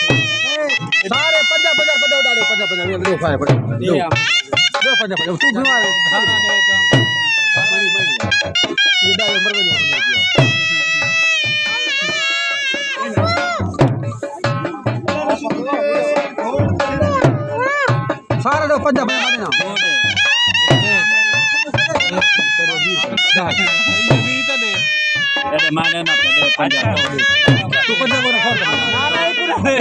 सारे पंजा पंजा पंजा उड़ा दो पंजा पंजा ये दो फाय पड़े दो पंजा पंजा तू बीमार है हां दे मरी ये डाल मर गयो सारे दो पंजा पंजा मारना ये भी तो दे अरे माने ना दे पंजा तू पंजा को फोन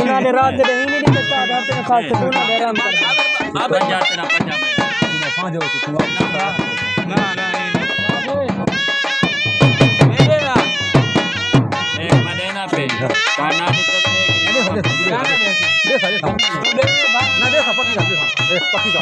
ना दे रात दे ही नहीं देता रात में खास तू ना दे आराम कर पंजा तेरा पंजा में तू पांच हो तू ना ना ये ना एक मदेना पे काना दिक्कत है दे सारे ना दे पक्की का दे पक्की का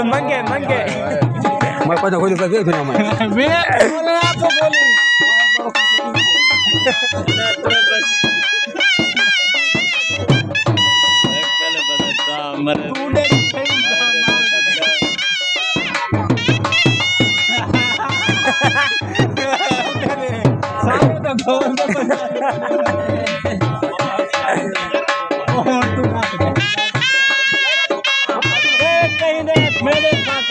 मंगे मंगे मैं पता कोई नहीं फिर मैं बोले आपको बोली पहले बता मर सारे तो बोल मेरे पास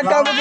बस बस